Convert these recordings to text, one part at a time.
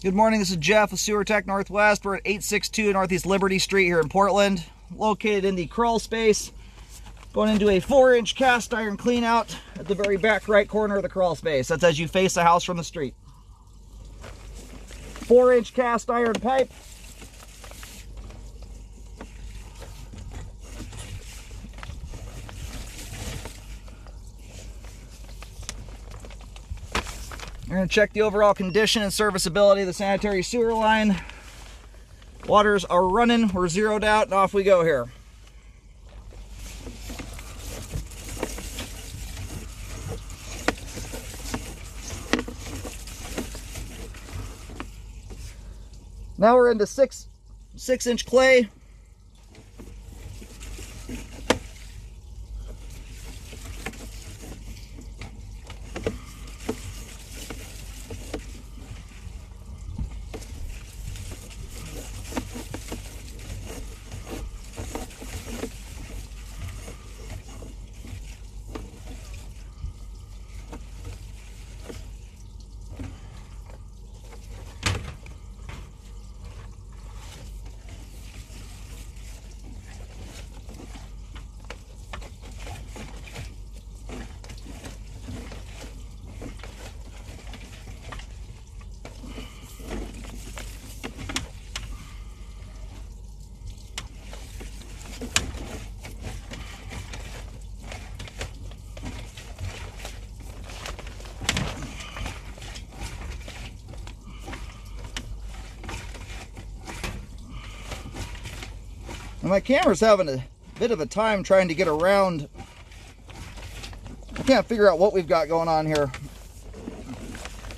Good morning, this is Jeff with Sewer Tech Northwest. We're at 862 Northeast Liberty Street here in Portland, located in the crawl space, going into a 4-inch cast iron clean out at the very back right corner of the crawl space. That's as you face the house from the street. 4-inch cast iron pipe. We're going to check the overall condition and serviceability of the sanitary sewer line. Waters are running, we're zeroed out, and off we go here. Now we're into 6-inch clay. And my camera's having a bit of a time trying to get around. I can't figure out what we've got going on here.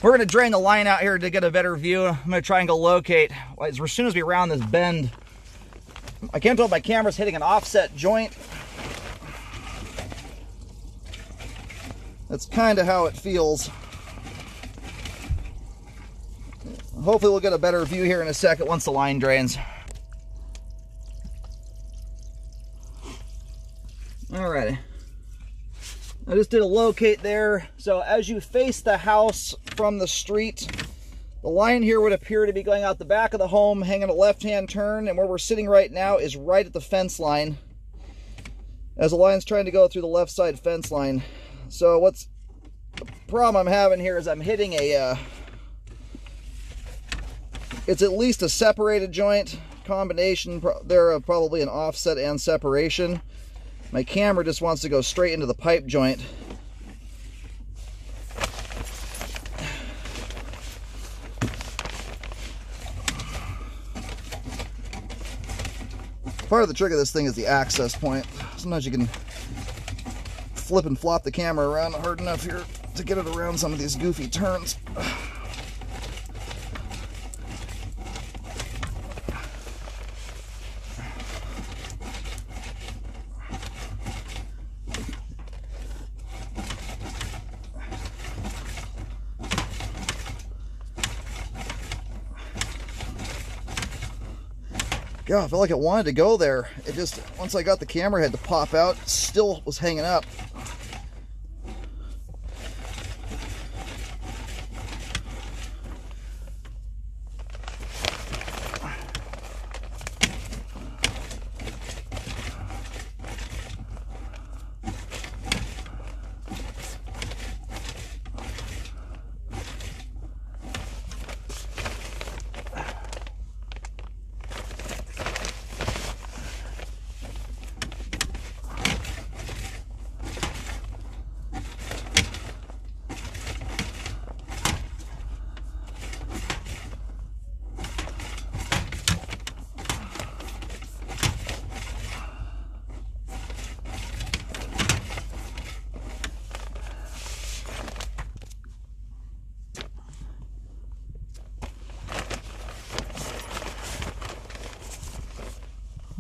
We're going to drain the line out here to get a better view. I'm going to try and go locate. As soon as we round this bend, I can't tell if my camera's hitting an offset joint. That's kind of how it feels. Hopefully we'll get a better view here in a second once the line drains. Alrighty, I just did a locate there. So as you face the house from the street, the line here would appear to be going out the back of the home, hanging a left-hand turn, and where we're sitting right now is right at the fence line, as the line's trying to go through the left side fence line. So what's the problem I'm having here is I'm hitting a, it's at least a separated joint combination. They're probably an offset and separation. My camera just wants to go straight into the pipe joint. Part of the trick of this thing is the access point. Sometimes you can flip and flop the camera around hard enough here to get it around some of these goofy turns. God, I felt like it wanted to go there. It just, once I got the camera head to pop out, it still was hanging up.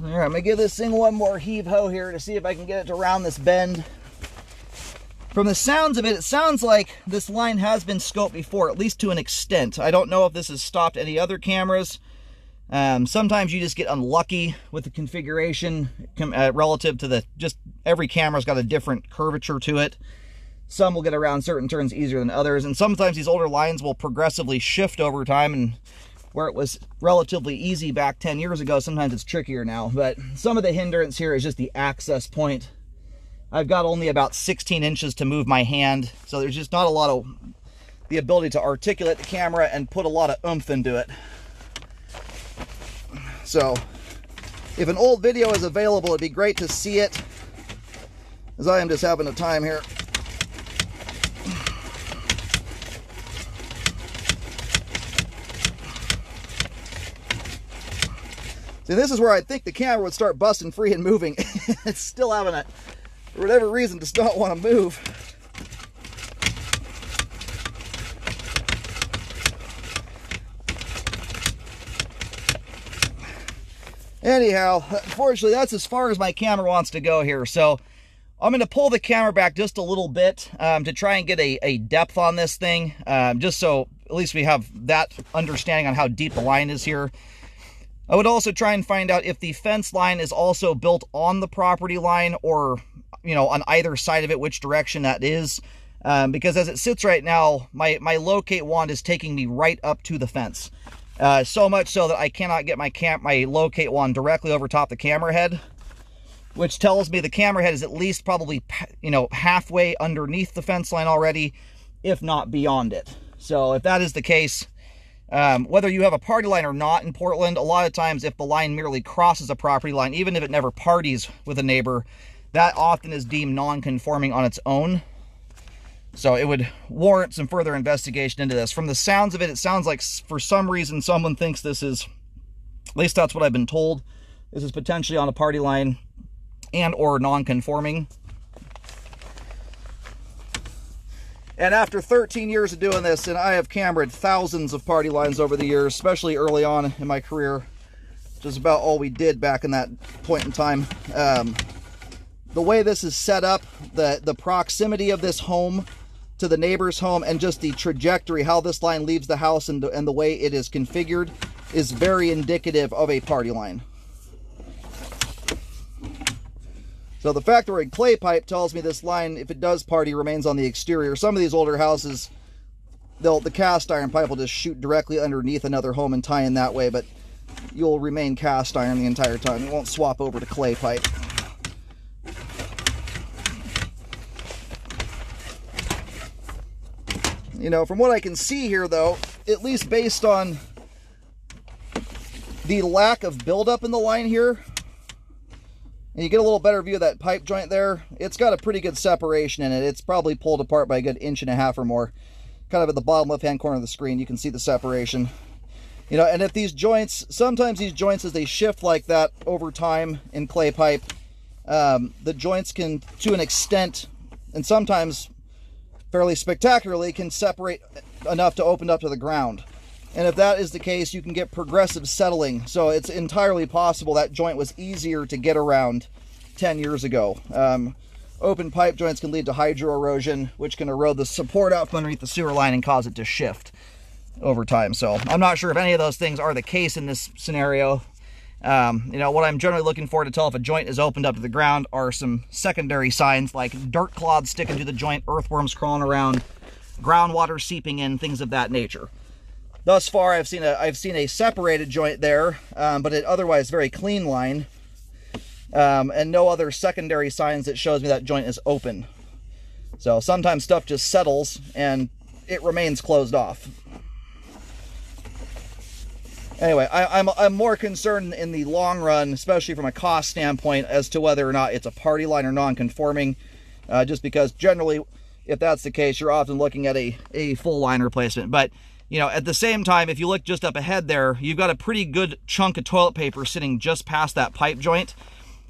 All right, I'm gonna give this thing one more heave-ho here to see if I can get it to round this bend. From the sounds of it, it sounds like this line has been scoped before, at least to an extent. I don't know if this has stopped any other cameras. Sometimes you just get unlucky with the configuration relative to just every camera's got a different curvature to it. Some will get around certain turns easier than others, and sometimes these older lines will progressively shift over time, and where it was relatively easy back 10 years ago, sometimes it's trickier now. But some of the hindrance here is just the access point. I've got only about 16 inches to move my hand, so there's just not a lot of the ability to articulate the camera and put a lot of oomph into it. So if an old video is available, it'd be great to see it, as I am just having a time here. See, this is where I think the camera would start busting free and moving. It's still having a, for whatever reason, does not want to move. Anyhow, unfortunately, that's as far as my camera wants to go here. So I'm going to pull the camera back just a little bit to try and get a depth on this thing, just so at least we have that understanding on how deep the line is here. I would also try and find out if the fence line is also built on the property line, or, you know, on either side of it, which direction that is. Because as it sits right now, my locate wand is taking me right up to the fence. So much so that I cannot get my locate wand directly over top the camera head, which tells me the camera head is at least probably, you know, halfway underneath the fence line already, if not beyond it. So if that is the case, whether you have a party line or not in Portland, a lot of times if the line merely crosses a property line, even if it never parties with a neighbor, that often is deemed non-conforming on its own. So it would warrant some further investigation into this. From the sounds of it, it sounds like for some reason someone thinks this is, at least that's what I've been told, this is potentially on a party line and or non-conforming. And after 13 years of doing this, and I have cameraed thousands of party lines over the years, especially early on in my career, which is about all we did back in that point in time. The way this is set up, the proximity of this home to the neighbor's home, and just the trajectory, how this line leaves the house and the way it is configured, is very indicative of a party line. So the fact that we're in clay pipe tells me this line, if it does party, remains on the exterior. Some of these older houses, the cast iron pipe will just shoot directly underneath another home and tie in that way, but you'll remain cast iron the entire time. You won't swap over to clay pipe. You know, from what I can see here, though, at least based on the lack of buildup in the line here, and you get a little better view of that pipe joint there, it's got a pretty good separation in it. It's probably pulled apart by a good 1.5 inches or more. Kind of at the bottom left-hand corner of the screen, you can see the separation. You know, and if these joints, sometimes these joints, as they shift like that over time in clay pipe, the joints can, to an extent, and sometimes fairly spectacularly, can separate enough to open up to the ground. And if that is the case, you can get progressive settling. So it's entirely possible that joint was easier to get around 10 years ago. Open pipe joints can lead to hydro erosion, which can erode the support out from underneath the sewer line and cause it to shift over time. So I'm not sure if any of those things are the case in this scenario. You know, what I'm generally looking for to tell if a joint is opened up to the ground are some secondary signs like dirt clods sticking to the joint, earthworms crawling around, groundwater seeping in, things of that nature. Thus far, I've seen a separated joint there, but an otherwise very clean line, and no other secondary signs that shows me that joint is open. So sometimes stuff just settles and it remains closed off. Anyway, I'm more concerned in the long run, especially from a cost standpoint, as to whether or not it's a party line or non-conforming, just because generally, if that's the case, you're often looking at a full line replacement. But, you know, at the same time, if you look just up ahead there, you've got a pretty good chunk of toilet paper sitting just past that pipe joint.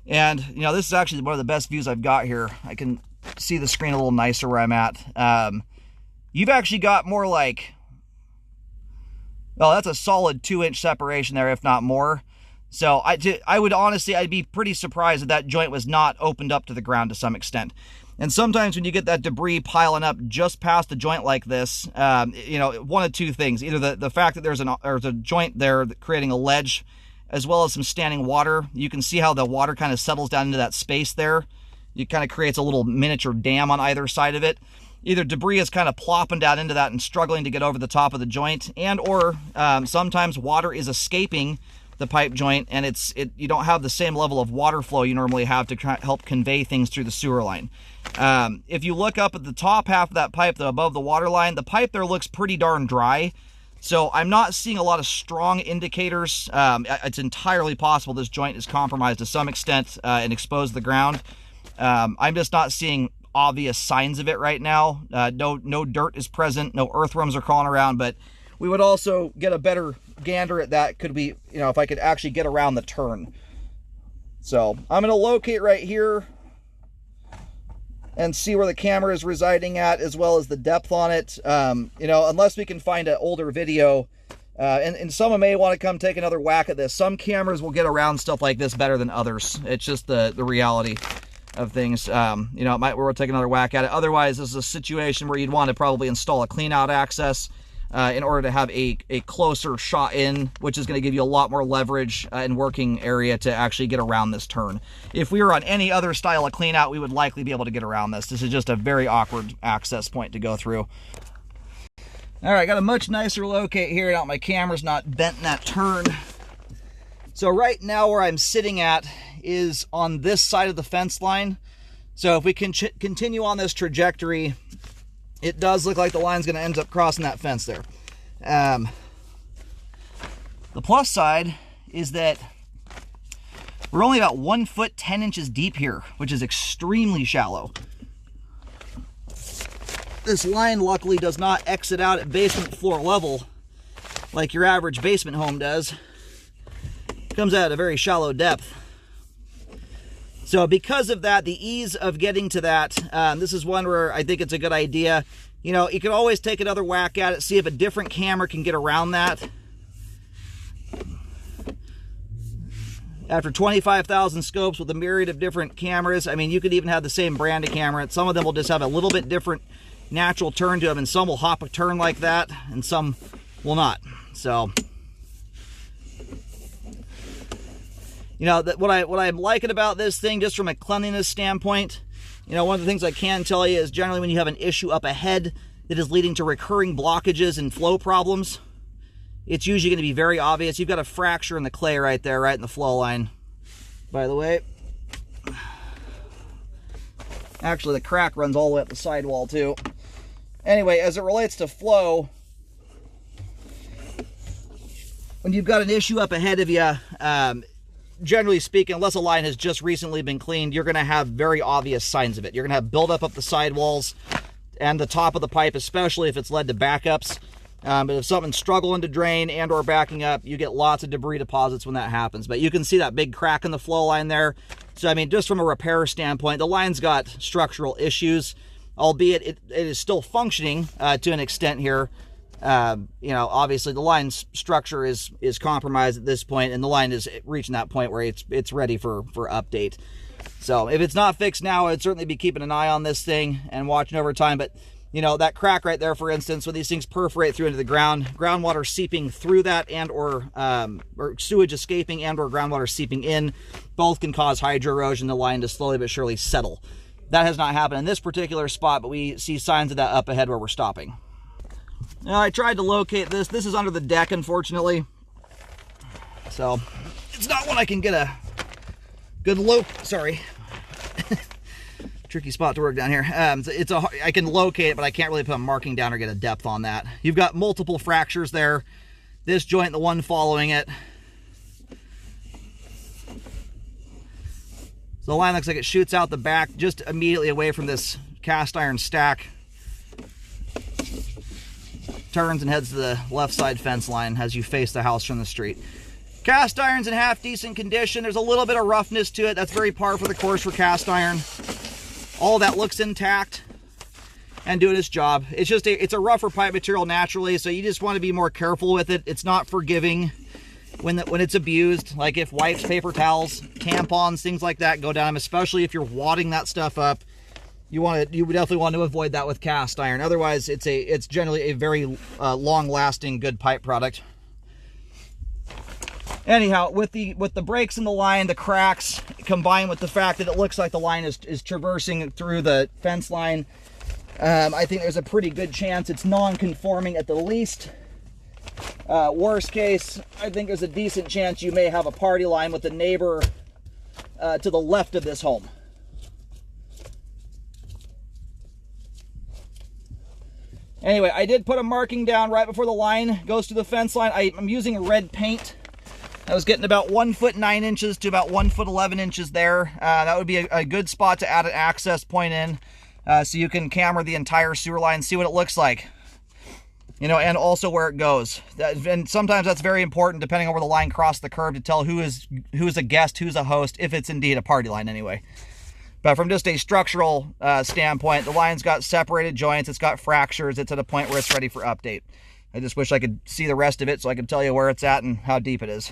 And, you know, this is actually one of the best views I've got here. I can see the screen a little nicer where I'm at. You've actually got more like, well, that's a solid 2-inch separation there, if not more. So I would honestly, I'd be pretty surprised if that joint was not opened up to the ground to some extent. And sometimes when you get that debris piling up just past a joint like this, you know, one of two things. Either the fact that there's a joint there creating a ledge, as well as some standing water. You can see how the water kind of settles down into that space there. It kind of creates a little miniature dam on either side of it. either debris is kind of plopping down into that and struggling to get over the top of the joint, and or sometimes water is escaping the pipe joint, and you don't have the same level of water flow you normally have to help convey things through the sewer line. If you look up at the top half of that pipe, above the water line, the pipe there looks pretty darn dry. So I'm not seeing a lot of strong indicators. It's entirely possible this joint is compromised to some extent and exposed to the ground. I'm just not seeing obvious signs of it right now. No dirt is present, no earthworms are crawling around, but we would also get a better gander at that. Could be, if I could actually get around the turn. So I'm going to locate right here and see where the camera is residing at, as well as the depth on it. Unless we can find an older video, and someone may want to come take another whack at this. Some cameras will get around stuff like this better than others. It's just the reality of things. We'll take another whack at it. Otherwise, this is a situation where you'd want to probably install a clean out access in order to have a closer shot in, which is going to give you a lot more leverage and working area to actually get around this turn. If we were on any other style of clean out, we would likely be able to get around this. This is just a very awkward access point to go through. All right, got a much nicer locate here. Now my camera's not bent in that turn. So right now where I'm sitting at is on this side of the fence line. So if we can continue on this trajectory, it does look like the line's going to end up crossing that fence there. The plus side is that we're only about 1 foot 10 inches deep here, which is extremely shallow. This line luckily does not exit out at basement floor level like your average basement home does. It comes out at a very shallow depth. So because of that, the ease of getting to that, this is one where I think it's a good idea. You can always take another whack at it, see if a different camera can get around that. After 25,000 scopes with a myriad of different cameras, you could even have the same brand of camera. Some of them will just have a little bit different natural turn to them, and some will hop a turn like that, and some will not. So, what I'm liking about this thing, just from a cleanliness standpoint, one of the things I can tell you is generally when you have an issue up ahead that is leading to recurring blockages and flow problems, it's usually going to be very obvious. You've got a fracture in the clay right there, right in the flow line, by the way. Actually, the crack runs all the way up the sidewall too. Anyway, as it relates to flow, when you've got an issue up ahead of you, generally speaking, unless a line has just recently been cleaned, you're going to have very obvious signs of it. You're going to have buildup up the sidewalls and the top of the pipe, especially if it's led to backups. But if something's struggling to drain and or backing up, you get lots of debris deposits when that happens. But you can see that big crack in the flow line there. So, just from a repair standpoint, the line's got structural issues, albeit it is still functioning to an extent here. Obviously the line's structure is compromised at this point, and the line is reaching that point where it's ready for update. So if it's not fixed now, I'd certainly be keeping an eye on this thing and watching over time. But that crack right there, for instance, when these things perforate through into the ground, groundwater seeping through that or sewage escaping and or groundwater seeping in, both can cause hydro erosion, the line to slowly but surely settle. That has not happened in this particular spot, but we see signs of that up ahead where we're stopping. Now, I tried to locate this. This is under the deck, unfortunately. So, it's not one I can get a good tricky spot to work down here. I can locate it, but I can't really put a marking down or get a depth on that. You've got multiple fractures there. This joint, the one following it. So the line looks like it shoots out the back just immediately away from this cast iron stack. Turns and heads to the left side fence line as you face the house from the street. Cast iron's in half decent condition. There's a little bit of roughness to it. That's very par for the course for cast iron. All that looks intact and doing its job. It's a rougher pipe material naturally, so you just want to be more careful with it. It's not forgiving when it's abused. Like if wipes, paper towels, tampons, things like that go down, especially if you're wadding that stuff up. You would definitely want to avoid that with cast iron. Otherwise, it's generally a very long-lasting, good pipe product. Anyhow, with the breaks in the line, the cracks, combined with the fact that it looks like the line is traversing through the fence line, I think there's a pretty good chance it's non-conforming at the least. Worst case, I think there's a decent chance you may have a party line with the neighbor to the left of this home. Anyway, I did put a marking down right before the line goes to the fence line. I'm using red paint. I was getting about 1 foot 9 inches to about 1 foot 11 inches there. That would be a good spot to add an access point in, so you can camera the entire sewer line, see what it looks like, you know, and also where it goes. And sometimes that's very important, depending on where the line crossed the curb, to tell who is a guest, who's a host, if it's indeed a party line anyway. But from just a structural standpoint, the line's got separated joints, it's got fractures, it's at a point where it's ready for update. I just wish I could see the rest of it so I could tell you where it's at and how deep it is.